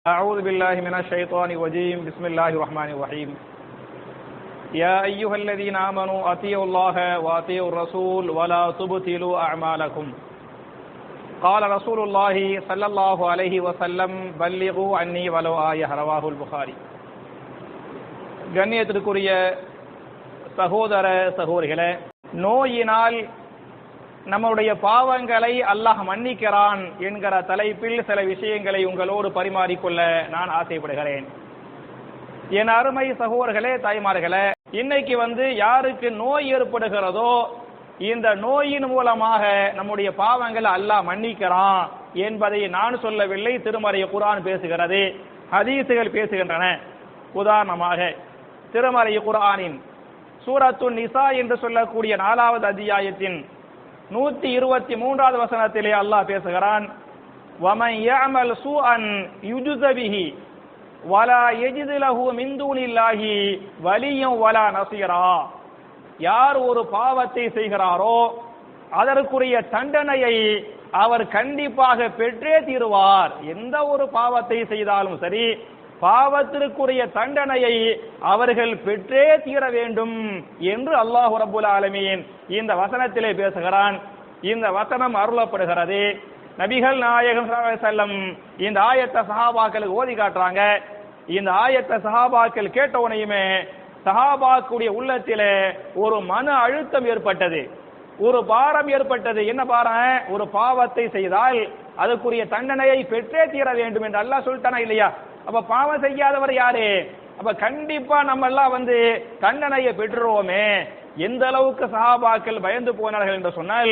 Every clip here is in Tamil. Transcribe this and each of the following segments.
أعوذ بالله من الشيطان الرجيم بسم الله الرحمن الرحيم يا أيها الذين آمنوا أطيعوا الله وأطيعوا الرسول ولا تبطلوا أعمالكم قال رسول الله صلى الله عليه وسلم بلغوا عني ولو آية رواه البخاري. கண்ணியத்திற்குரிய சகோதர சகோதரிகளே, நோயினால் நம்முடைய பாவங்களை அல்லாஹ் மன்னிக்கிறான் என்கிற தலைப்பில் சில விஷயங்களை உங்களோடு பரிமாறிக்கொள்ள நான் ஆசைப்படுகிறேன். என் அருமை சகோதரர்களே, தாய்மார்களே, இன்னைக்கு யாருக்கு நோய் ஏற்படுகிறதோ இந்த நோயின் மூலமாக நம்முடைய பாவங்களை அல்லாஹ் மன்னிக்கிறான் என்பதை நான் சொல்லவில்லை, திருமறை குர்ஆன் பேசுகிறது, ஹதீசுகள் பேசுகின்றன. உதாரணமாக திருமறை குர்ஆனின் சூரத்துன் நிசா என்று சொல்லக்கூடிய 4வது அத்தியாயத்தின் 123வது வசனத்திலே அல்லாஹ் பேசுகிறான், வமன் யஅமல் சூஅன் யுஜ்ஸ பிஹி வலா யஜிது லஹு மின் தூனில்லாஹி வலியன் வலா நஸீரா. யார் ஒரு பாவத்தை செய்கிறாரோ அதற்குரிய தண்டனையை அவர் கண்டிப்பாக பெற்றே தீருவார். எந்த ஒரு பாவத்தை செய்தாலும் சரி, பாவத்திற்குரிய தண்டனையை அவர்கள் பெற்றே தீர வேண்டும் என்று அல்லாஹ் ரப்புல் ஆலமீன் இந்த வசனத்திலே பேசுகிறான். இந்த வசனம் அருளப்படுகிறது. நபிகள் நாயகம் ஸல்லல்லாஹு அலைஹி வஸல்லம் இந்த ஆயத்தை சஹாபாக்களுக்கு ஓதி காட்டுறாங்க. இந்த ஆயத்தை சஹாபாக்கள் கேட்ட உடனேயுமே சஹாபாக்குடைய உள்ளத்திலே ஒரு மன அழுத்தம் ஏற்பட்டது, ஒரு பாரம் ஏற்பட்டது. என்ன பாரம்? ஒரு பாவத்தை செய்தால் அதுக்குரிய தண்டனையை பெற்றே தீர வேண்டும் என்று அல்லாஹ் சொல்லிட்டானா இல்லையா? அப்ப பாவம் செய்யாதவர் யாரு? அப்ப கண்டிப்பா நம்ம எல்லாம் தண்டனையை பெற்றுருவோமே. எந்த அளவுக்கு சஹாபாக்கள் பயந்து போனார்கள் என்று சொன்னால்,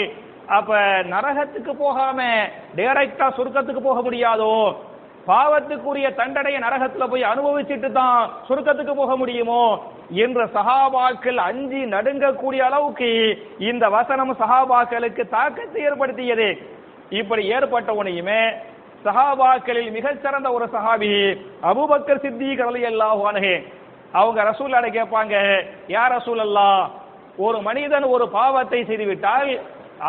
அப்ப நரகத்துக்கு போகாம டைரக்டா சொர்க்கத்துக்கு போக முடியாதோ? பாவத்துக்குரிய தண்டனையை நரகத்துல போய் அனுபவிச்சுட்டு தான் சொர்க்கத்துக்கு போக முடியுமோ என்ற சஹாபாக்கள் அஞ்சி நடுங்கக்கூடிய அளவுக்கு இந்த வசனம் சஹாபாக்களுக்கு தாக்கத்தை ஏற்படுத்தியது. இப்படி ஏற்பட்ட உடனேயுமே சஹாபாக்களில் மிகச்சிறந்த ஒரு சஹாபி அபூபக்கர் சித்திக் ரலியல்லாஹு அன்ஹு, அவங்க ரசூலுல்லாஹ் கேட்பாங்க, யா ரசூலல்லாஹ், ஒரு மனிதன் ஒரு பாவத்தை செய்துவிட்டால்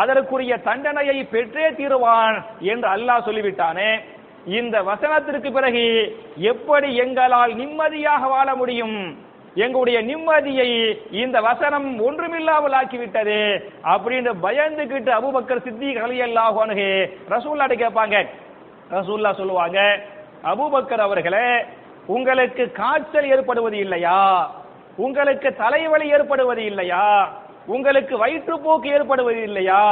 அதற்குரிய தண்டனையை பெற்றே தீருவான் என்று அல்லாஹ் சொல்லிவிட்டானே, இந்த வசனத்திற்கு பிறகு எப்படி எங்களால் நிம்மதியாக வாழ முடியும்? எங்களுடைய நிம்மதியை இந்த வசனம் ஒன்றுமில்லாமல் ஆக்கிவிட்டது அப்படின்னு பயந்துகிட்டு அபூபக்கர் சித்திக் ரலியல்லாஹு அன்ஹு ரசூலுல்லாஹ் கேட்பாங்க. ரசூலுல்லாஹ் சொல்லுவாங்க, அபூபக்கர் அவர்களே, உங்களுக்கு காய்ச்சல் ஏற்படுவது இல்லையா? உங்களுக்கு தலைவலி ஏற்படுவது இல்லையா? உங்களுக்கு வயிற்றுப்போக்கு ஏற்படுவது இல்லையா?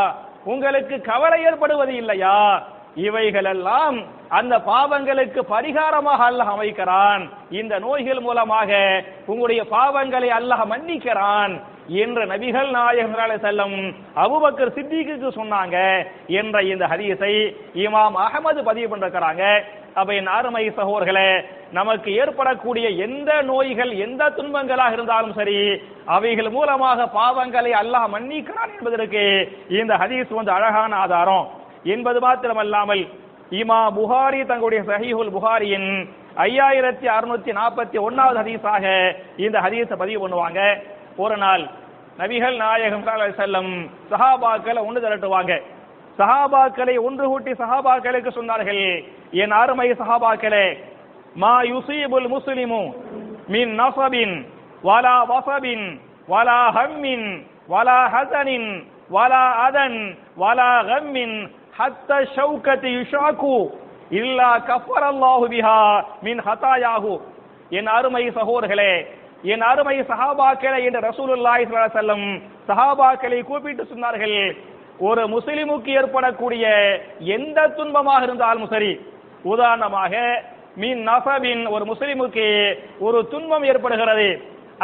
உங்களுக்கு கவலை ஏற்படுவது இல்லையா? இவைகளெல்லாம் அந்த பாவங்களுக்கு பரிகாரமாக அல்லாஹ் அமைக்கிறான். இந்த நோய்கள் மூலமாக உங்களுடைய பாவங்களை அல்லாஹ் மன்னிக்கிறான் என்று நபிகள் நாயகம் ஸல்லல்லாஹு அலைஹி வஸல்லம் அபூபக்கர் சித்திக்கு சொன்னாங்க என்ற இந்த ஹதீஸை இமாம் அஹ்மது பதிவு பண்ணிருக்கிறாங்க. அப்ப என் அருமை சகோதரர்களே, நமக்கு ஏற்படக்கூடிய எந்த நோய்கள் எந்த துன்பங்களாக இருந்தாலும் சரி, அவைகள் மூலமாக பாவங்களை அல்லாஹ் மன்னிக்கிறான் என்பதற்கு இந்த ஹதீஸ் அழகான ஆதாரம் என்பது மாத்திரமல்லாமல் இமாம் புகாரி தங்களுடைய சஹீஹுல் புகாரியின் 5641வது ஹதீஸாக இந்த ஹதீஸை பதிவு பண்ணுவாங்க. ஒரு நாள் நபிகள் நாயகம் ஸல்லல்லாஹு அலைஹி வஸல்லம் சஹாபாக்களை ஒன்று திரட்டுவாங்க. சஹாபாக்களை ஒன்று கூட்டி சஹாபாக்களுக்கு சொன்னார்கள், என் அருமை சஹாபாக்களே, மா யுஸீபுல் முஸ்லிமு மின் நஸபின் வலா வஸபின் வலா ஹம்மின் வலா ஹஸனின் வலா அதன் வலா கம்மின் ஹத்தா ஷௌகதி யுஷாகு இல்லா கஃபரல்லாஹு பிஹா மின் ஹதாயாஹு. என் அருமை சகோதரர்களே, என் அருமை சஹாபாக்களே என்று ரசூலுல்லாஹி ஸல்லல்லாஹு அலைஹி வஸல்லம் சஹாபாக்களை கூப்பிட்டு சொன்னார்கள், ஒரு முஸ்லிமுக்கு ஏற்படக்கூடிய எந்த துன்பமாக இருந்தாலும் சரி, உதாரணமாக மின் நஸபின், ஒரு முஸ்லிமுக்கு ஒரு துன்பம் ஏற்படுகிறது,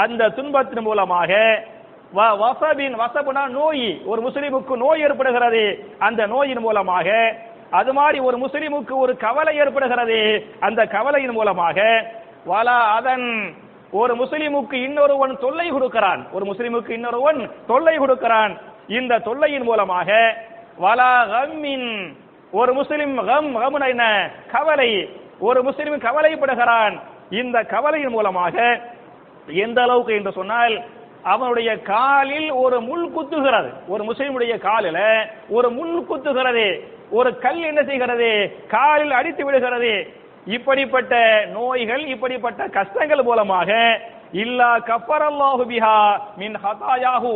அந்த துன்பத்தின் மூலமாக வஸபின், வஸபுனா நோய், ஒரு முஸ்லிமுக்கு நோய் ஏற்படுகிறது, அந்த நோயின் மூலமாக, அது மாதிரி ஒரு முஸ்லிமுக்கு ஒரு கவலை ஏற்படுகிறது, அந்த கவலையின் மூலமாக, வலா அதன், ஒரு முஸ்லிமுக்கு இன்னொருவன் தொல்லை கொடுக்கிறான், ஒரு முஸ்லிமுக்கு இன்னொருவன் தொல்லை கொடுக்கிறான், இந்த தொல்லையின் மூலமாக, வலா கம்மின், ஒரு முஸ்லிம் கம்னா என்ன? கவலை, ஒரு முஸ்லிம் கவலைப்படுகிறான், இந்த கவலையின் மூலமாக எந்த அளவுக்கு என்று சொன்னால், அவனுடைய காலில் ஒரு முள் குத்துகிறது, ஒரு முஸ்லிமுடைய காலில் ஒரு முள் குத்துகிறது, ஒரு கல் என்ன செய்கிறது? காலில் அடித்து விடுகிறது. இப்படிப்பட்ட நோய்கள், இப்படிப்பட்ட கஷ்டங்கள் மூலமாக இல்லா கஃபரல்லாஹு பிஹா மின் ஹதாயாஹு,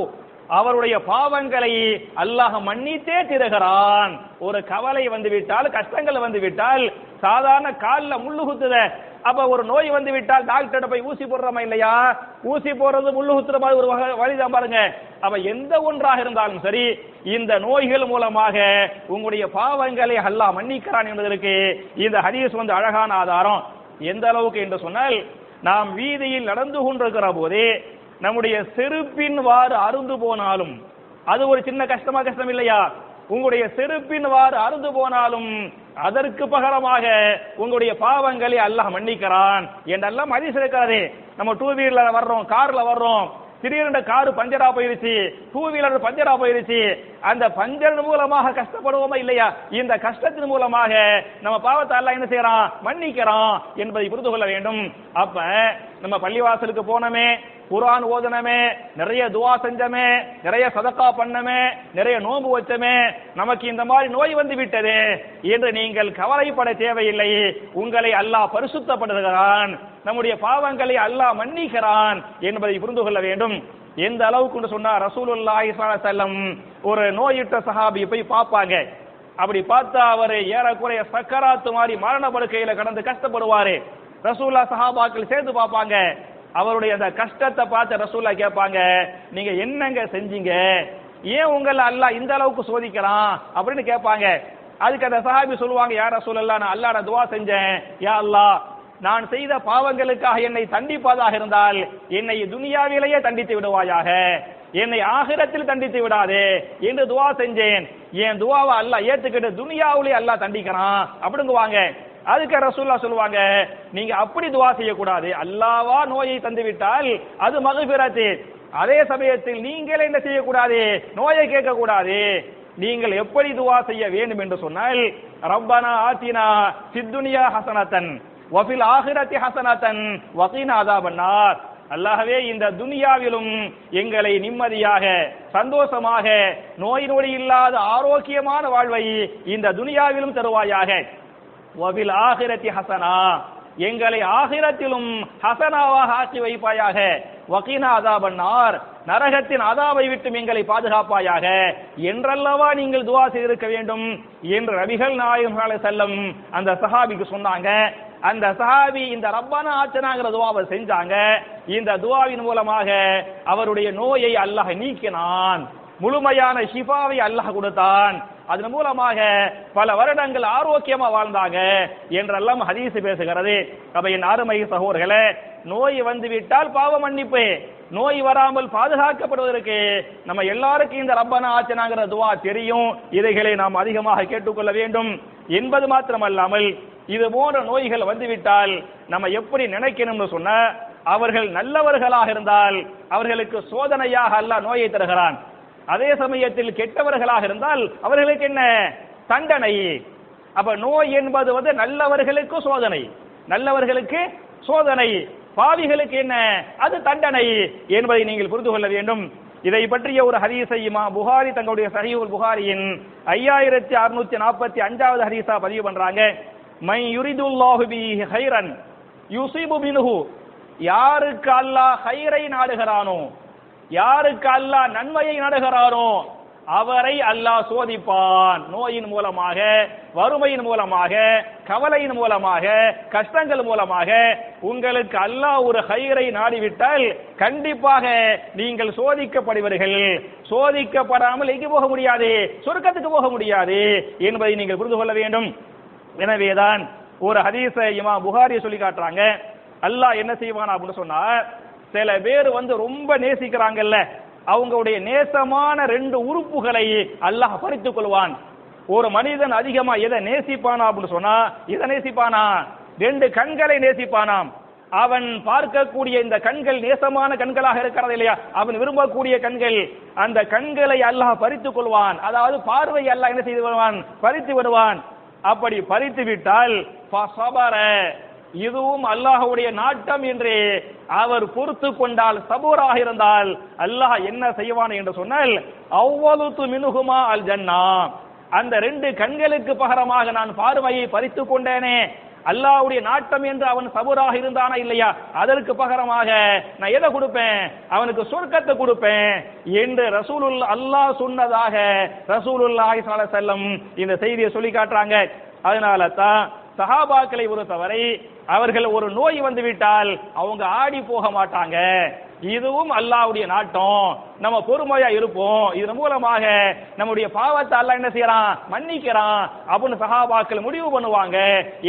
அவருடைய பாவங்களை அல்லாஹ் மன்னித்தே தருகிறான். ஒரு கவலை வந்து விட்டால், கஷ்டங்கள் வந்து விட்டால், சாதாரண கால்ல முள்ளு குத்துத, அப்ப ஒரு நோய் வந்து விட்டால் டாக்டர் போய் ஊசி போடுறோமா இல்லையா? ஊசி போடுறது முள்ளு குத்துற மாதிரி ஒரு வழிதான் பாருங்க. அப்ப எந்த ஒன்றாக இருந்தாலும் சரி, இந்த நோய்கள் மூலமாக உங்களுடைய பாவங்களை அல்லாஹ் மன்னிக்கிறான் என்பதற்கு இந்த ஹதீஸ் வந்து அழகான ஆதாரம். எந்த அளவுக்கு என்று சொன்னால், நாம் வீதியில் நடந்து கொண்டிருக்கிற போதே நம்முடைய செருப்பின் வாறு அருந்து போனாலும், அது ஒரு சின்ன கஷ்டம் இல்லையா? உங்களுடைய செருப்பின் வாறு அருந்து போனாலும் அதற்கு பகரமாக உங்களுடைய பாவங்களை அல்லாஹ் மன்னிக்கிறான் என்றெல்லாம் ஹதீஸ் இருக்கிறது. நம்ம டூ வீலர்ல வர்றோம், கார்ல வர்றோம், திடீரென்று காரு பஞ்சரா போயிருச்சு, டூ வீலர் பஞ்சரா போயிருச்சு, அந்த பஞ்சர் மூலமாக கஷ்டப்படுவோமா இல்லையா? இந்த கஷ்டத்தின் மூலமாக நம்ம பாவத்தை அல்லாஹ் என்ன செய்யறான்? மன்னிக்கிறான் என்பதை புரிந்து கொள்ள வேண்டும். அப்ப நம்ம பள்ளிவாசலுக்கு போனமே, குர்ஆன் ஓதனமே, நிறைய துஆ செஞ்சமே, நிறைய சதகா பண்ணமே, நிறைய நோன்பு வச்சமே, நமக்கு இந்த மாதிரி நோய் வந்து விட்டது என்று நீங்கள் கவலைப்பட தேவையில்லை. உங்களை அல்லாஹ் பரிசுத்தப்படுத்துகிறான், நம்முடைய பாவங்களை அல்லாஹ் மன்னிக்கிறான் என்பதை புரிந்து கொள்ள வேண்டும். எந்த அளவுக்கு சொன்னா, ரசூலுல்லாஹி ஸல்லல்லாஹு அலைஹி வஸல்லம் ஒரு நோயுற்ற சஹாபி போய் பார்ப்பாங்க. அப்படி பார்த்தா அவர் ஏறக்குறைய சக்கராத்து மாதிரி மரண படுக்கையில கடந்து கஷ்டப்படுவாரு. ரசூலுல்லாஹ் சஹாபாக்கள் சேர்ந்து பார்ப்பாங்க. அவருடைய அந்த கஷ்டத்தை பார்த்து ரசூலுல்லாஹ் கேட்பாங்க, நீங்க என்னங்க செஞ்சீங்க, ஏன் உங்களை அல்லாஹ் இந்த அளவுக்கு சோதிக்கிறான் அப்படின்னு கேட்பாங்க. அதுக்கு அந்த சஹாபி சொல்லுவாங்க, யா ரசூலல்லாஹ், நான் அல்லாஹ்ட துஆ செஞ்சேன், யா அல்லாஹ், நான் செய்த பாவங்களுக்காக என்னை தண்டிப்பதாக இருந்தால் என்னை துனியாவிலேயே தண்டித்து விடுவாயாக, என்னை ஆகிரத்தில் தண்டித்து விடாதே என்று துஆ செஞ்சேன். என் துஆவை அல்லாஹ் ஏத்துக்கிட்டு துனியாவிலே அல்லாஹ் தண்டிக்கிறான் அப்படிங்குவாங்க. அதுக்கு ரசூலுல்லாஹ் சொல்லுவாங்க, நீங்க அப்படி துஆ செய்யக்கூடாது, அல்லாஹ்வா நோயை தந்து விட்டால் அது மக்ஃபிரத். அதே சமயத்தில் நீங்களே என்ன செய்யக்கூடாது? நோயை கேட்க கூடாது. நீங்கள் எப்படி துஆ செய்ய வேண்டும் என்று சொன்னால், ரப்பனா ஆத்தினா ஃபித் துன்யா ஹஸனத்தன் வஃபில் ஆகிரத்தி ஹஸனத்தன் வகீனா அஸாபன்னார். அல்லாஹ்வே, இந்த துனியாவிலும் எங்களை நிம்மதியாக, சந்தோஷமாக, நோய் நொடி இல்லாத ஆரோக்கியமான வாழ்வை இந்த துனியாவிலும் தருவாயாக. வபில் ஆகிரத்தி ஹசனா, எங்களை ஆகிரத்திலும் ஹசனாவாக ஆக்கி வைப்பாயாக. வகீனா அஸாபன்னார், நரகத்தின் அதாவை விட்டு எங்களை பாதுகாப்பாயாக என்றல்லவா நீங்கள் துஆ செய்திருக்க வேண்டும் என்று நபிகள் நாயகம் ஸல்லல்லாஹு அலைஹி வஸல்லம் அந்த சஹாபிக்கு சொன்னாங்க. அந்த சஹாபி இந்த ரப்பனா ஆச்சனாங்கிற துஆவை செஞ்சாங்க. இந்த துஆவின் மூலமாக அவருடைய நோயை அல்லாஹ் நீக்கினான், முழுமையான ஷிஃபாவை அல்லாஹ் கொடுத்தான். அதன் மூலமாக பல வருடங்கள் ஆரோக்கியமா வாழ்ந்தாங்க என்றெல்லாம் ஹதீஸ் பேசுகிறது. அப்ப என் அருமை சகோதரர்களே, நோய் வந்துவிட்டால் பாவ மன்னிப்பு, நோய் வராமல் பாதுகாக்கப்படுவதற்கு நம்ம எல்லாருக்கும் இந்த ரப்பனா ஆச்சனாங்கிற துஆ தெரியும். இதைகளை நாம் அதிகமாக கேட்டுக்கொள்ள வேண்டும் என்பது மாத்திரமல்லாமல், இது போன்ற நோய்கள் வந்துவிட்டால் நம்ம எப்படி நினைக்கணும்னு சொன்ன, அவர்கள் நல்லவர்களாக இருந்தால் அவர்களுக்கு சோதனையாக அல்லாஹ் நோயை தருகிறான். அதே சமயத்தில் கெட்டவர்களாக இருந்தால் அவர்களுக்கு என்ன? தண்டனை. அப்ப நோய் என்பது வந்து நல்லவர்களுக்கு சோதனை, நல்லவர்களுக்கு சோதனை, பாவிகளுக்கு என்ன? அது தண்டனை என்பதை நீங்கள் புரிந்து கொள்ள வேண்டும். இதை பற்றிய ஒரு ஹதீஸை இமாம் புகாரி தங்களுடைய சஹீஹுல் புகாரியின் 5645வது ஹதீஸா பதிவு பண்றாங்க. மை யுரிதுல்லாஹு பிஹி கைரன் யுஸீபு பின்ஹு, யாருக்கு அல்லாஹ் கைரை நாடுகிறானோ, யாருக்கு அல்லாஹ் நன்மையை நாடுகிறானோ அவரை அல்லாஹ் சோதிப்பான். நோயின் மூலமாக, வறுமையின் மூலமாக, கவலையின் மூலமாக, கஷ்டங்கள் மூலமாக உங்களுக்கு அல்லாஹ் ஒரு கைரை நாடிவிட்டால் கண்டிப்பாக நீங்கள் சோதிக்கப்படுவீர்கள். சோதிக்கப்படாமல் எங்கே போக முடியாது? சொர்க்கத்துக்கு போக முடியாது என்பதை நீங்கள் புரிந்து கொள்ள வேண்டும். எனவேதான் ஒரு ஹதீஸை இமாம் புகாரி சொல்லி காட்டுறாங்க. அல்லாஹ் என்ன செய்வான் அப்படின்னு சொன்னா, சில பேர் வந்து ரொம்ப நேசிக்கிறாங்கல்ல, அவங்களுடைய நேசமான 2 உறுப்புகளை அல்லாஹ் பறித்துக் கொள்வான். ஒரு மனிதன் அதிகமா எதை நேசிப்பானா அப்படின்னு சொன்னா, இதை நேசிப்பானா? 2 கண்களை நேசிப்பானாம். அவன் பார்க்கக்கூடிய இந்த கண்கள் நேசமான கண்களாக இருக்கிறது இல்லையா, அவன் விரும்பக்கூடிய கண்கள், அந்த கண்களை அல்லாஹ் பறித்துக் கொள்வான். அதாவது பார்வை அல்லாஹ் என்ன செய்து விடுவான்? பறித்து விடுவான். அப்படி பறித்து விட்டால் இதுவும் அல்லாஹ்வுடைய நாட்டம் என்று அவர் பொறுத்து கொண்டால், சபூராக இருந்தால் அல்லாஹ் என்ன செய்வான் என்று சொன்னால், அவ்வலுத்து மினுகுமா அல் ஜன்னா, அந்த 2 கண்களுக்கு பகரமாக நான் பார்வையை பறித்து கொண்டேனே, அல்லாஹ்வுடைய நாட்டம் என்று அவன் சபூராக இருந்தானா இல்லையா, அதற்கு பகரமாக நான் எதை கொடுப்பேன், அவனுக்கு சொர்க்கத்தை கொடுப்பேன் என்று அல்லாஹ் சொன்னதாக ரசூலுல்லாஹி ஸல்லல்லாஹு அலைஹி வஸல்லம் இந்த செய்தியை சொல்லி காட்டுறாங்க. அதனால தான் சஹாபாக்களை பொறுத்தவரை அவர்கள் ஒரு நோய் வந்து விட்டால் அவங்க ஆடி போக மாட்டாங்க. இதுவும் அல்லாஹ்வுடைய நாட்டம், நம்ம பொறுமையா இருப்போம், இதன் மூலமாக நம்முடைய பாவத்தை அல்லாஹ் என்ன செய்யறான், மன்னிக்கிறான் அப்படின்னு சஹாபாக்கள் முடிவு பண்ணுவாங்க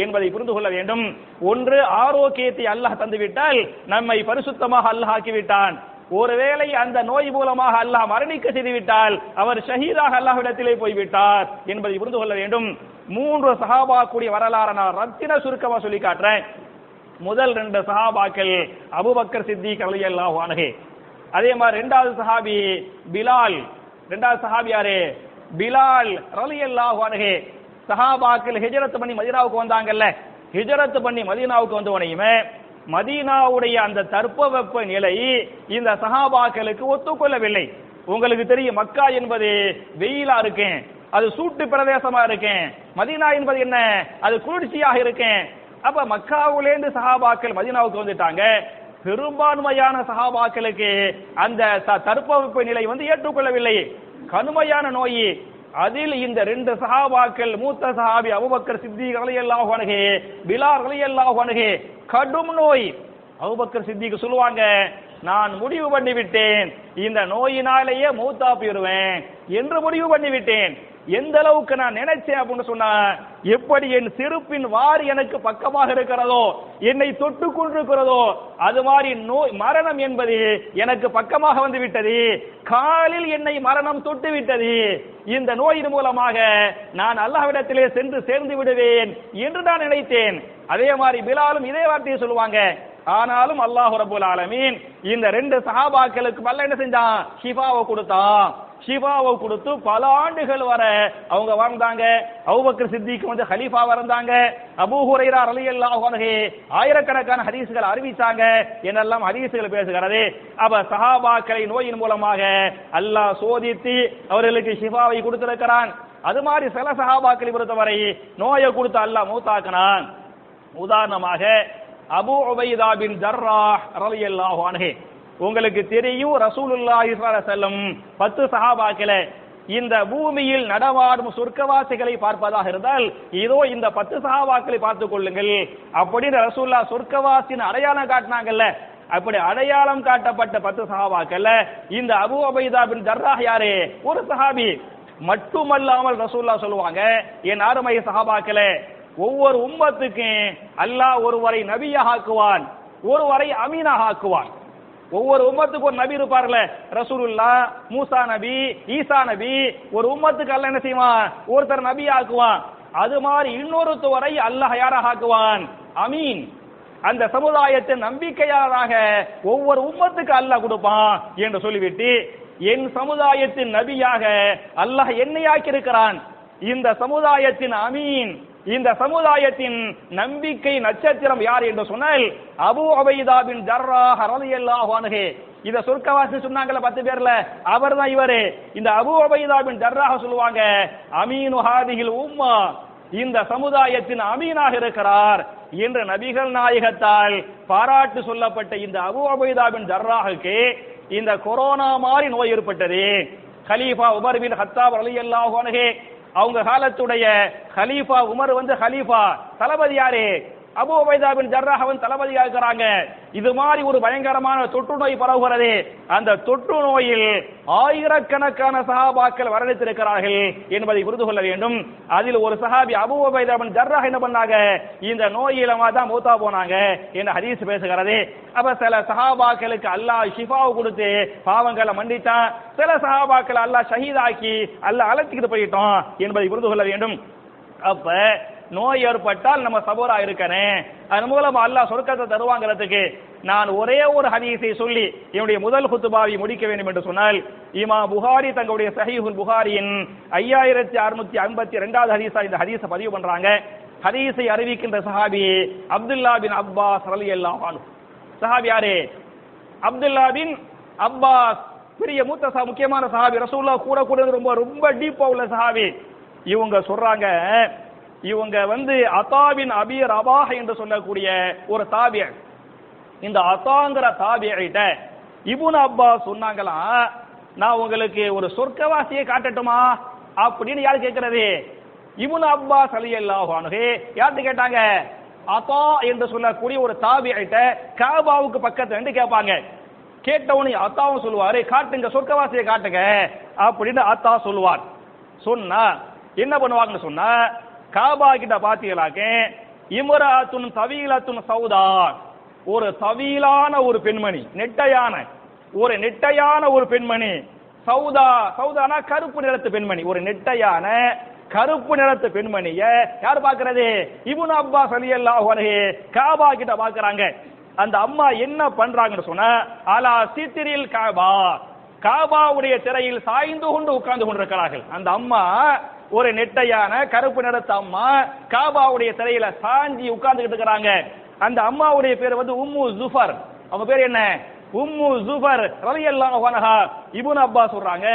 என்பதை புரிந்து கொள்ள வேண்டும். ஒன்று, ஆரோக்கியத்தை அல்லாஹ் தந்துவிட்டால் நம்மை பரிசுத்தமாக அல்லாஹ் ஆக்கிவிட்டான். ஒருவேளை அந்த நோய் மூலமாக அல்லாஹ் மரணிக்க செய்துவிட்டால் அவர் ஷஹீதாக அல்லாஹ்விடத்திலே போய்விட்டார் என்பதை புரிந்து கொள்ள வேண்டும். 3 சஹாபாக்குடைய வரலாறு நான் ரத்தின சுருக்கமா சொல்லி காட்டுறேன். முதல் 2 சஹாபாக்கள் அபூபக்கர் சித்திக் ரலியல்லாஹு அன்ஹு, அதே மாதிரி 2வது சஹாபி பிலால். 2வது சஹாபி யாரு, பிலால் ரலியல்லாஹு அன்ஹு. சஹாபாக்கள் ஹிஜ்ரத் பண்ணி மதீனாவுக்கு வந்தாங்கல்ல, ஹிஜ்ரத் பண்ணி மதீனாவுக்கு வந்தவனையுமே மதீனாவுடைய அந்த தட்பவெப்ப நிலை இந்த சஹாபாக்களுக்கு ஒத்துக்கொள்ளவில்லை. உங்களுக்கு தெரியும், மக்கா என்பது வெயிலா இருக்கேன், அது சூட்டு பிரதேசமா இருக்கேன். மதீனா என்பது என்ன, அது குளிர்ச்சியாக இருக்கேன். அப்ப மக்காவிலேருந்து சஹாபாக்கள் மதீனாவுக்கு வந்துட்டாங்க. பெரும்பான்மையான சஹாபாக்களுக்கு அந்த தட்பவெப்ப நிலை ஏற்றுக்கொள்ளவில்லை, கடுமையான நோய். அதில் இந்த 2 சஹாபாக்கள், மூத்த சஹாபி அபூபக்கர் சித்திக் ரலியல்லாஹு அன்ஹு, பிலால் ரலியல்லாஹு அன்ஹு, கடும் நோய். அபூபக்கர் சித்திக் சொல்லுவாங்க, நான் முடிவு பண்ணிவிட்டேன், இந்த நோயினாலேயே மூத்தா போயிருவேன் என்று முடிவு பண்ணிவிட்டேன். எந்த அளவுக்கு நான் நினைச்சேன் அப்படின்னு சொன்னா, எப்படி என் செருப்பின் வார் எனக்கு பக்கமாக இருக்கிறதோ, என்னை தொட்டு கொண்டிருக்கிறதோ, அது மாதிரி நோய் மரணம் என்பது எனக்கு பக்கமாக வந்து விட்டது. காலில் என்னை மரணம் தொட்டு விட்டது. இந்த நோயின் மூலமாக நான் அல்லாஹ்விடத்திலே சென்று சேர்ந்து விடுவேன் என்று நான் நினைத்தேன். அதே மாதிரி பிலாலும் இதே வார்த்தையை சொல்லுவாங்க. ஆனாலும் அல்லாஹ் ரப்பல் ஆலமீன் இந்த 2 சஹாபாக்களுக்கு அல்லாஹ் என்ன செஞ்சான், ஷிஃபாவை கொடுத்தான். ஷிஃபாவை கொடுத்து பல ஆண்டுகள் வர அவங்க வாழ்ந்தாங்க. அபூபக்கர் சித்திக் ஹலீஃபாவா இருந்தாங்க. அபூ ஹுரைரா ரலியல்லாஹு அன்ஹு ஆயிரக்கணக்கான ஹதீஸ்கள் அறிவிச்சாங்க என்னெல்லாம் ஹதீஸ்கள் பேசுகிறது. அப்ப சஹாபாக்களை நோயின் மூலமாக அல்லாஹ் சோதித்து அவர்களுக்கு ஷிஃபாவை கொடுத்திருக்கிறான். அது மாதிரி சில சஹாபாக்களை பொறுத்தவரை நோயை கொடுத்து அல்லாஹ் மௌத்தாக்கினான். உதாரணமாக அபூ உபைதா பின் ஜர்ராஹ் ரலியல்லாஹு அன்ஹு, உங்களுக்கு தெரியும், ரசூலுல்லாஹி ஸல்லல்லாஹு அலைஹி வஸல்லம் 10 சஹாபாக்களை இந்த பூமியில் நடமாடும் சொர்க்கவாசிகளை பார்ப்பதாக இருந்தால் இதோ இந்த 10 சஹாபாக்களை பார்த்துக் கொள்ளுங்கள் அப்படின்னு ரசூலுல்லாஹ் சொர்க்கவாசியின் அடையாளம் காட்டினாங்கல்ல. அப்படி அடையாளம் காட்டப்பட்ட 10 சஹாபாக்கள்ல இந்த அபூ உபைதா பின் ஜர்ராஹ் யாரு, ஒரு சஹாபி. மட்டுமல்லாமல் ரசூலுல்லாஹ் சொல்லுவாங்க, என் அருமை சஹாபாக்களே, ஒவ்வொரு உம்மத்துக்கும் அல்லாஹ் ஒருவரை நபியாக ஆக்குவான், ஒருவரை அமீனாக ஆக்குவான். ஒவ்வொரு உம்மத்துக்கு ஒரு நபி இருப்பார்ல, ரசூலுல்லாஹ், மூசா நபி, ஈசா நபி. ஒரு உம்மத்துக்கு அல்லாஹ் என்ன செய்வான், ஒருத்தர் நபி ஆக்குவான். அது மாதிரி இன்னொருத்தவரை அல்லாஹ் யாராக ஆக்குவான், அமீன். அந்த சமுதாயத்தின் நம்பிக்கையாளராக ஒவ்வொரு உம்மத்துக்கு அல்லாஹ் கொடுப்பான் என்று சொல்லிவிட்டு, என் சமுதாயத்தின் நபியாக அல்லாஹ் என்னை ஆக்கியிருக்கிறான். இந்த சமுதாயத்தின் அமீன், இந்த சமுதாயத்தின் நம்பிக்கை நட்சத்திரம் யார் என்று சொன்னால் அபூ உபைதா பின் ஜர்ராஹ் ரலியல்லாஹு அன்ஹு. இத சொர்க்கவாசி சொன்னாங்கல 10 பேர்ல, அவர்தான் இவரு. இந்த அபூ உபைதா பின் ஜர்ராஹ் சொல்லுவாங்க, அமீனு ஹாதிஹில் உம்மா, இந்த சமுதாயத்தின் அமீனாக இருக்கிறார் என்று நபிகள் நாயகத்தால் பாராட்டு சொல்லப்பட்ட இந்த அபூ உபைதா பின் ஜர்ராஹுக்கு இந்த கொரோனா மாதிரி நோய் ஏற்பட்டது. கலீஃபா உமர் பின் கத்தாப் ரலியல்லாஹு அன்ஹு, அவங்க காலத்துடைய கலீஃபா உமர் கலீஃபா தளபதி யாரு, அபூ உபைதா பின் ஜர்ராஹ் தளபதியா இருக்கிறாங்க. இது மாதிரி ஒரு பயங்கரமான தொற்று நோய் பரவுகிறது. அந்த தொற்று நோயில் ஆயிரக்கணக்கான சஹாபாக்கள் மரணித்திருக்கிறார்கள் என்பதை புரிந்து கொள்ள வேண்டும். அதில் ஒரு சஹாபி அபூ உபைதா பின் ஜர்ராஹ் என்ன பண்ணாங்க, இந்த நோயிலமா தான் மூத்தா போனாங்க என்று ஹதீஸ் பேசுகிறது. அப்ப சில சஹாபாக்களுக்கு அல்லாஹ் ஷிஃபாவை கொடுத்து பாவங்களை மன்னித்தான், சில சஹாபாக்கள் அல்லாஹ் ஷஹீதாக்கி அல்லாஹ் அழைச்சிக்கிட்டு போயிட்டோம் என்பதை புரிந்து கொள்ள வேண்டும். அப்ப நோய் ஏற்பட்டால் நம்ம சபூரா இருக்கணும், அதன் மூலம் அல்லாஹ் சொர்க்கத்தை தருவாங்கிறதுக்கு நான் ஒரே ஒரு ஹதீஸை சொல்லி என்னுடைய முதல் குத்துபாவை முடிக்க வேண்டும் என்று சொன்னால், இமாம் புகாரி தங்களுடைய சஹீஹுல் புகாரியின் 5652வது ஹதீஸா இந்த ஹதீஸை பதிவு பண்றாங்க. ஹதீஸை அறிவிக்கின்ற சஹாபி அப்துல்லா பின் அப்பாஸ் ரலியல்லாஹு அன்ஹு. சஹாபி யாரு, அப்துல்லா பின் அப்பாஸ், பெரிய மூத்த முக்கியமான சஹாபி, ரசூலுல்லாஹ் கூட ரொம்ப ரொம்ப டீப்பா உள்ள சஹாபி. இவங்க சொல்றாங்க, இவங்க அத்தாவின் அபி ரபாஹ் என்று சொல்லக்கூடிய ஒரு தாபிய. இந்த அத்தாங்கிற தாபியிட்ட இப்னு அப்பாஸ் சொன்னாங்களாம், நான் உங்களுக்கு ஒரு சொர்க்கவாசியை காட்டட்டுமா அப்படின்னு யாரு கேட்கிறது? இப்னு அப்பாஸ் ரலியல்லாஹு அன்ஹு யார்கிட்ட கேட்டாங்க? அத்தா என்று சொல்லக்கூடிய ஒரு தாபியிட்ட காபாவுக்கு பக்கத்துல இருந்து கேட்பாங்க. கேட்டவனே அத்தாவும் சொல்லுவாரு, காட்டுங்க சொர்க்கவாசியை காட்டுங்க அப்படின்னு அத்தா சொல்லுவார். சொன்னா என்ன பண்ணுவாங்கன்னு சொன்னா, காபா கிட்ட பாத்தீங்களாக்க இம்ராத்துன் தவீலத்துன் சௌதா, ஒரு தவீலான ஒரு பெண்மணி, நெட்டையான ஒரு பெண்மணி, சௌதா, சௌதானா கருப்பு நிறத்து பெண்மணி, ஒரு நெட்டையான கருப்பு நிறத்து பெண்மணிய யார் பாக்குறது? இப்னு அப்பாஸ் ரலியல்லாஹு அன்ஹு காபா கிட்ட பாக்குறாங்க. அந்த அம்மா என்ன பண்றாங்கன்னு சொன்னா, அலா சித்திரில் காபா, காபாவுடைய திரையில் சாய்ந்து கொண்டு உட்கார்ந்து கொண்டிருக்கிறார்கள். அந்த அம்மா ஒரு நெட்டையான கருப்பு நிறத்த அம்மா காபாவுடைய திரையில சாஞ்சி உட்கார்ந்துகிட்டு இருக்கிறாங்க. அந்த அம்மாவுடைய பேர் உம்மு ஜுஃபர். அவங்க பேர் என்ன? உம்மு ஜுஃபர் ரலியல்லாஹு அன்ஹா. இப்னு அப்பாஸ் சொல்றாங்க,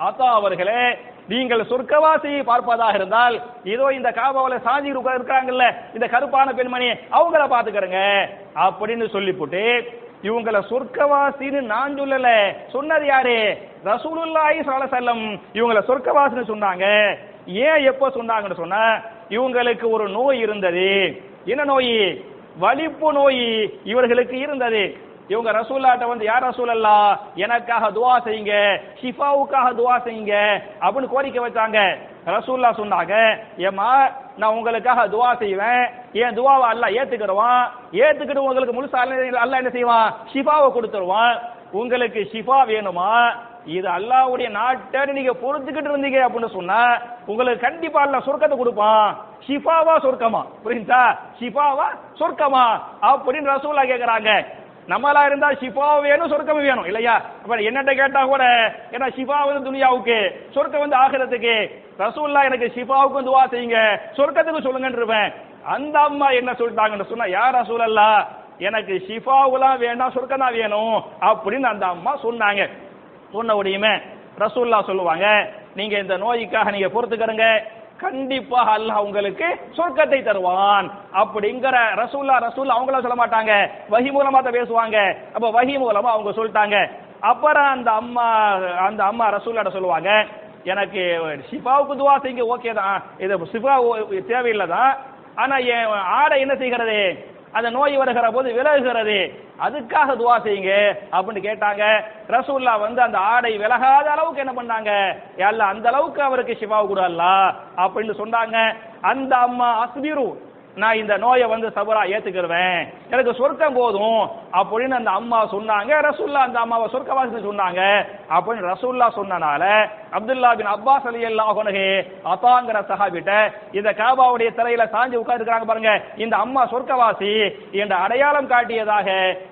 அத்தா அவர்களே, நீங்கள் சொர்க்கவாசியை பார்ப்பதாக இருந்தால் இதோ இந்த காபாவுல சாஞ்சி இருக்காங்கல்ல இந்த கருப்பான பெண்மணி, அவங்கள பாத்துக்கிறங்க அப்படின்னு சொல்லி போட்டு, இவங்கள சொர்க்கவாசின்னு நான் சொல்லல, சொன்னது யாரு? ரசூலுல்லாஹி ஸல்லல்லாஹு அலைஹி வஸல்லம் இவங்கள சொர்க்கவாசின்னு சொன்னாங்க. ஏன் எப்ப சொன்னாங்கன்னு சொன்னா, இவங்களுக்கு ஒரு நோய் இருந்தது. என்ன நோய்? வலிப்பு நோய் இவர்களுக்கு இருந்தது. இவங்க ரசூல்லாட்ட யார் ரசூலல்லாஹ், எனக்காக துஆ செய்யுங்க, ஷிஃபாவுக்காக துஆ செய்யுங்க அப்படின்னு கோரிக்கை வச்சாங்க. ரசூல்லா சொன்னாங்க, ஏமா நான் உங்களுக்காக துஆ செய்வேன், ஏன் துஆவை அல்லாஹ் ஏத்துக்கிடுவான், ஏத்துக்கிட்டு உங்களுக்கு முழுசா அல்லாஹ் என்ன செய்வான்? ஷிஃபாவை கொடுத்துருவான். உங்களுக்கு ஷிஃபா வேணுமா? இது அல்லாஹ்வுடைய நாட்டை நீங்க பொறுத்துக்கிட்டு இருந்தீங்க அப்படின்னு சொன்னா உங்களுக்கு கண்டிப்பா அல்லாஹ் சொர்க்கத்தை கொடுப்பான். ஷிஃபாவா சொர்க்கமா? புரியுதா? ஷிஃபாவா சொர்க்கமா அப்படின்னு ரசூல்லா கேக்குறாங்க. நம்மளா இருந்தா ஷிஃபா வேணும், சொர்க்கம் வேணும் இல்லையா? அப்ப என்னட்ட கேட்டா கூட, ஏன்னா ஷிஃபா துனியாவுக்கு, சொர்க்கம் ஆகிரத்துக்கு. ரசூல்லா எனக்கு ஷிஃபாவுக்கும் துஆ செய்யுங்க, சொர்க்கத்துக்கு சொல்லுங்கன்னு இருப்பேன். அந்த அம்மா என்ன சொல்லிட்டாங்கன்னு சொன்னா, யார் ரசூலல்லாஹ், எனக்கு ஷிஃபாவுலாம் வேண்டாம், சொர்க்கம் தான் வேணும் அப்படின்னு அந்த அம்மா சொன்னாங்க. சொன்ன உடனே ரசூல்லா சொல்லுவாங்க, நீங்க இந்த நோய்க்காக நீங்க பொறுத்துக்கிறங்க, கண்டிப்பாக அல்லாஹ் உங்களுக்கு சொர்க்கத்தை தருவான் அப்படிங்கிற ரசூல்லா அவங்கள சொல்ல மாட்டாங்க, வஹி மூலமா தான் பேசுவாங்க. அப்ப வஹி மூலமா அவங்க சொல்லிட்டாங்க. அப்புறம் அந்த அம்மா ரசூல்லாட்ட சொல்லுவாங்க, எனக்கு ஷிஃபாவுக்கு துஆ செய்யுங்க, ஓகே தான், இது ஷிஃபா தேவையில்லைதான், ஆனா என் ஆடை என்ன செய்கிறது? அந்த நோய் வருகிற போது விலகுகிறது, அதுக்காக துஆ செய்யுங்க அப்படின்னு கேட்டாங்க. ரசூல்லா அந்த ஆடை விலகாத அளவுக்கு என்ன பண்ணாங்க? அல்லாஹ் அந்த அளவுக்கு அவருக்கு ஷிஃபாவு கொடு அல்லாஹ் அப்படின்னு சொன்னாங்க. அந்த அம்மா அஸ்பிரு, நான் இந்த நோயை சபரா ஏத்துக்கிறேன், எனக்கு சொர்க்கம் போதும் அப்படின்னு அந்த அம்மா சொன்னாங்க. ரசூல்லா அந்த அம்மாவை சொர்க்கவாசி சொன்னாங்க. அப்படின்னு ரசூல்லா சொன்னனால அப்துல்லா பின் அப்பாஸ் ரலியல்லாஹு அன்ஹு அத்தாங்கிற சஹாபிட்ட இந்த காபாவுடைய திரையில சாஞ்சி உட்கார்ந்துருக்காங்க பாருங்க, இந்த அம்மா சொர்க்கவாசி என்ற அடையாளம் காட்டியதாக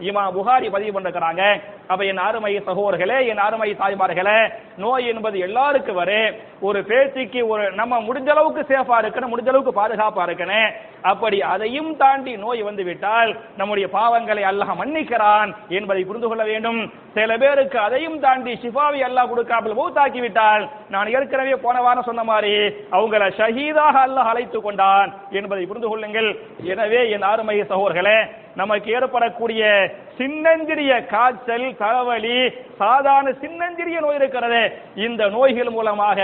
இமாம் புகாரி பதிவு பண்ணிருக்கிறாங்க. அப்ப என் அருமை சகோதரர்களே, என் அருமை தாய்மார்களே, நோய் என்பது எல்லாருக்கும் வரும். ஒரு பேச்சுக்கு ஒரு நம்ம முடிஞ்ச அளவுக்கு சேஃபா இருக்கணும், முடிஞ்ச அளவுக்கு பாதுகாப்பா இருக்கணும். அப்படி அதையும் தாண்டி நோய் விட்டால் நம்முடைய பாவங்களை அல்லாஹ் மன்னிக்கிறான் என்பதை புரிந்து கொள்ள வேண்டும். சில பேருக்கு அதையும் தாண்டி ஷிஃபாவை அல்லாஹ் கொடுக்காமல் மௌத்தாக்கி விட்டால், நான் ஏற்கனவே போன வாரம் சொன்ன மாதிரி அவங்கள ஷஹீதாக அல்லாஹ் அழைத்து கொண்டான் என்பதை புரிந்து கொள்ளுங்கள். எனவே என் அருமை சகோதரர்களே, நமக்கு ஏற்படக்கூடிய சின்னஞ்சிறிய காய்ச்சல், தலைவலி, சாதாரண சின்னஞ்சிறிய நோய் இருக்கிறது, இந்த நோய்கள் மூலமாக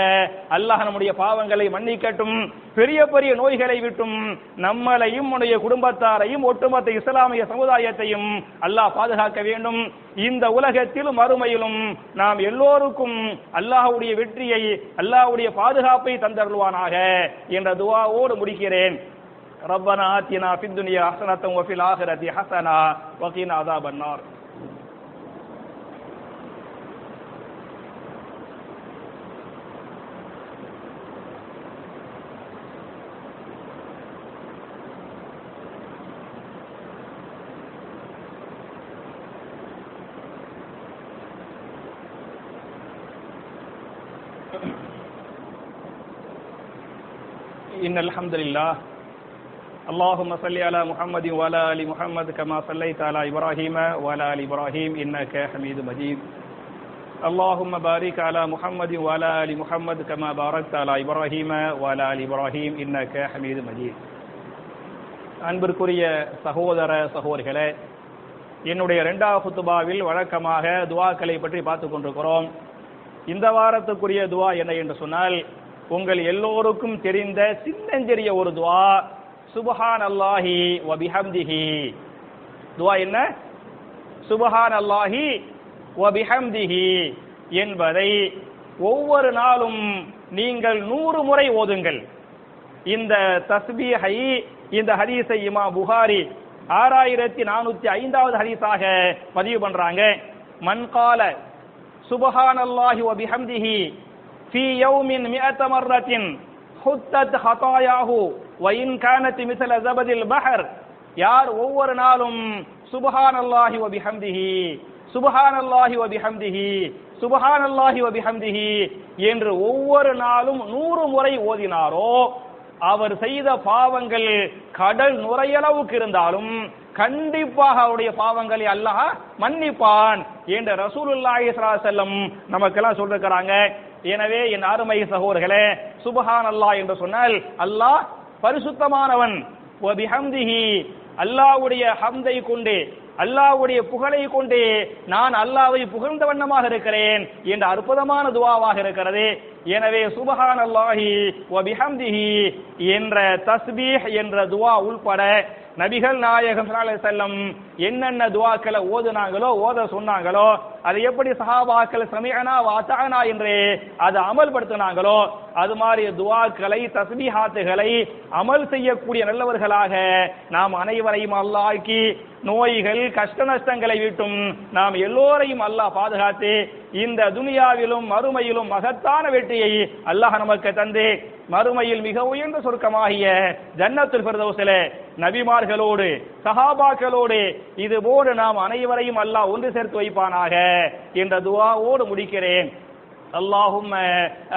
அல்லாஹ் நம்முடைய பாவங்களை மன்னிக்கட்டும். பெரிய பெரிய நோய்களை விட்டும் நம்மளையும் நம்முடைய குடும்பத்தாரையும் ஒட்டுமொத்த இஸ்லாமிய சமுதாயத்தையும் அல்லாஹ் பாதுகாக்க வேண்டும். இந்த உலகத்திலும் மறுமையிலும் நாம் எல்லோருக்கும் அல்லாஹ்வுடைய வெற்றியை, அல்லாஹ்வுடைய பாதுகாப்பை தந்தருள்வானாக என்ற துஆவோடு முடிக்கிறேன். ربنا آتنا في الدنيا حسنة وفي الآخرة حسنة وقنا عذاب النار. إن الحمد لله اللهم صل على محمد وعلى آل محمد كما صليت على إبراهيم وعلى آل إبراهيم إنك حميد مجيد اللهم بارك على محمد وعلى آل محمد كما باركت على إبراهيم وعلى آل إبراهيم إنك حميد مجيد. அன்பிற்குரிய சகோதர சகோதரிகளே, என்னுடைய இரண்டாவது குத்துபாவில் வழக்கமாக துஆக்களை பற்றி பார்த்து கொண்டிருக்கிறோம். இந்த வாரத்துக்குரிய துஆ என்ன என்று சொன்னால், உங்கள் எல்லோருக்கும் தெரிந்த சின்னஞ்சிறிய ஒரு துஆ, சுப்ஹானல்லாஹி வ பிஹம்திஹி. துஆ என்ன? சுப்ஹானல்லாஹி வ பிஹம்திஹி என்பதை ஒவ்வொரு நாளும் நீங்கள் 100 முறை ஓதுங்கள். இந்த தஸ்பீஹை, இந்த ஹதீஸை இமாம் புகாரி 6405வது ஹதீஸாக பதிவு பண்றாங்க. மன் கால சுப்ஹானல்லாஹி வ பிஹம்திஹி ஃபீ யௌமின் 100 மர்ரத்தின் ஹுத்தத் ஹதாயாஹு வ இன் கானத் மிஸ்ல ஜபதில் பஹர். யார் ஒவ்வொரு நாளும் சுப்ஹானல்லாஹி வ பிஹம்திஹி, சுப்ஹானல்லாஹி வ பிஹம்திஹி, சுப்ஹானல்லாஹி வ பிஹம்திஹி என்று ஒவ்வொரு நாளும் 100 முறை ஓதினாரோ, அவர் செய்த பாவங்கள் கடல் நுரையளவுக்கு இருந்தாலும் கண்டிப்பாக அவருடைய பாவங்களை அல்லாஹ் மன்னிப்பான் என்று ரசூலுல்லாஹி ஸல்லல்லாஹு அலைஹி வஸல்லம் நமக்கெல்லாம் சொல்லிருக்கிறாங்க. எனவே என் அருமை சகோதரர்களே, சுப்ஹானல்லாஹ் என்று சொன்னால் அல்லாஹ் பரிசுத்தமானவன். வ பிஹம்திஹி, அல்லாஹ்வுடைய ஹம்தை கொண்டு, அல்லாஹ்வுடைய புகழை கொண்டு நான் அல்லாஹ்வை புகழ்ந்த வண்ணமாக இருக்கிறேன் என்ற அற்புதமான துஆவாக இருக்கிறது. எனவே சுப்ஹானல்லாஹி வ பிஹம்திஹி என்ற தஸ்பீஹ் என்ற துஆ உள்பட நபிகள் நாயகம் ஸல்லல்லாஹு அலைஹி வஸல்லம் என்னென்ன துஆக்களை ஓதுனாங்களோ, ஓத சொன்னாங்களோ, அது எப்படி சஹாபாக்கள் சமிஅனா வ அத்தஅனா என்று அதை அமல்படுத்தினாங்களோ, அது மாதிரி துஆக்களை, தஸ்பீஹாத்துகளை அமல் செய்யக்கூடிய நல்லவர்களாக நாம் அனைவரையும் அல்லாஹ் ஆக்கி, நோய்கள் கஷ்ட நஷ்டங்களை விட்டும் நாம் எல்லோரையும் அல்லாஹ் பாதுகாத்து, இந்த துனியாவிலும் மறுமையிலும் மகத்தான வெற்றியை அல்லாஹ் நமக்கு தந்து, மறுமையில் மிக உயர்ந்த சொர்க்கமாகிய ஜன்னத்துல் ஃபிர்தௌஸிலே நபிமார்களோடு சஹாபாக்களோடு இதுபோடு நாம் அனைவரையும் அல்லாஹ் ஒன்று சேர்த்து வைப்பானாக என்ற துஆவோடு முடிக்கிறேன். اللهم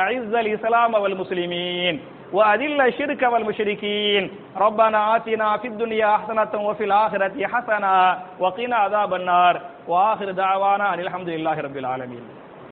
أعز الإسلام والمسلمين وأذل الشرك والمشركين ربنا آتنا في الدنيا حسنة وفي الآخرة حسنة وقنا عذاب النار وآخر دعوانا أن الحمد لله رب العالمين.